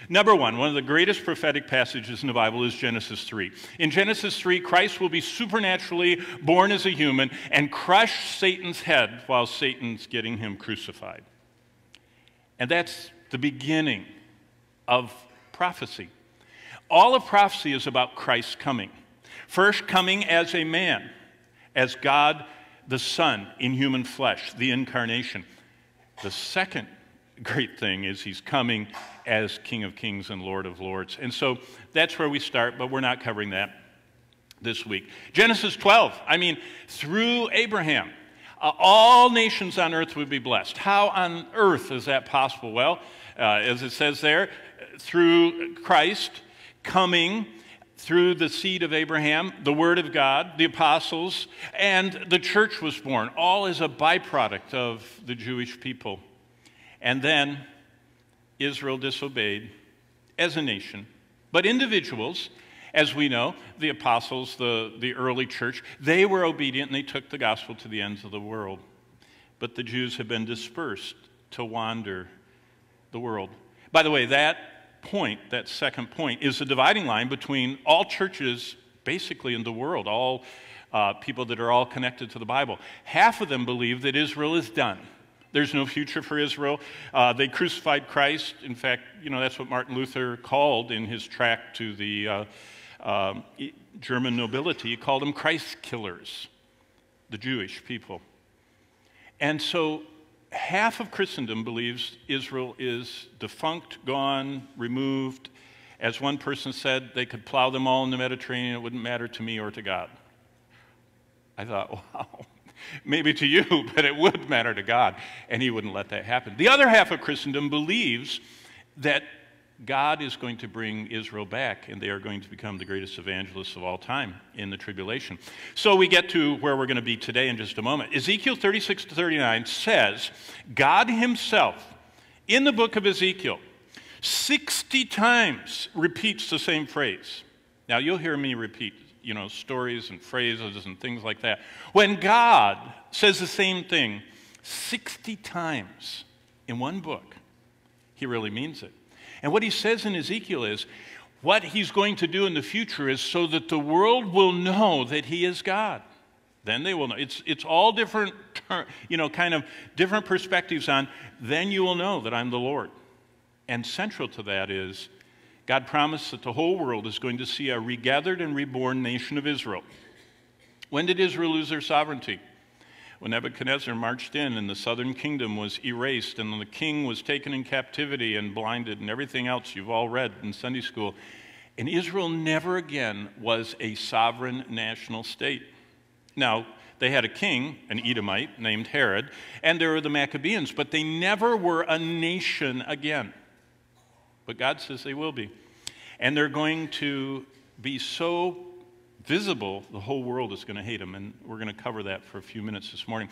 Number one of the greatest prophetic passages in the Bible is Genesis 3. In Genesis 3, Christ will be supernaturally born as a human and crush Satan's head while Satan's getting him crucified. And that's the beginning of prophecy. All of prophecy is about Christ's coming. First, coming as a man, as God the Son in human flesh, the incarnation. The second great thing is he's coming as King of Kings and Lord of Lords. And so that's where we start, but we're not covering that this week. Genesis 12, through Abraham, all nations on earth would be blessed. How on earth is that possible? Well, as it says there, through Christ coming through the seed of Abraham, the Word of God, the apostles, and the church was born, all as a byproduct of the Jewish people. And then Israel disobeyed as a nation. But individuals, as we know, the apostles, the early church, they were obedient and they took the gospel to the ends of the world. But the Jews have been dispersed to wander the world. By the way, that second point, is the dividing line between all churches basically in the world, all people that are all connected to the Bible. Half of them believe that Israel is done. There's no future for Israel. They crucified Christ. In fact, that's what Martin Luther called in his tract to the German nobility. He called them Christ killers, the Jewish people. And so half of Christendom believes Israel is defunct, gone, removed. As one person said, they could plow them all in the Mediterranean. It wouldn't matter to me or to God. I thought, wow. Maybe to you, but it would matter to God, and he wouldn't let that happen. The other half of Christendom believes that God is going to bring Israel back, and they are going to become the greatest evangelists of all time in the tribulation. So we get to where we're going to be today in just a moment. Ezekiel 36 to 39 says, God himself, in the book of Ezekiel, 60 times repeats the same phrase. Now, you'll hear me repeat stories and phrases and things like that. When God says the same thing 60 times in one book, he really means it. And what he says in Ezekiel is, what he's going to do in the future is so that the world will know that he is God. Then they will know. It's all different, kind of different perspectives on, then you will know that I'm the Lord. And central to that is, God promised that the whole world is going to see a regathered and reborn nation of Israel. When did Israel lose their sovereignty? When Nebuchadnezzar marched in and the southern kingdom was erased and the king was taken in captivity and blinded and everything else you've all read in Sunday school. And Israel never again was a sovereign national state. Now, they had a king, an Edomite named Herod, and there were the Maccabees, but they never were a nation again. But God says they will be. And they're going to be so visible, the whole world is going to hate them. And we're going to cover that for a few minutes this morning.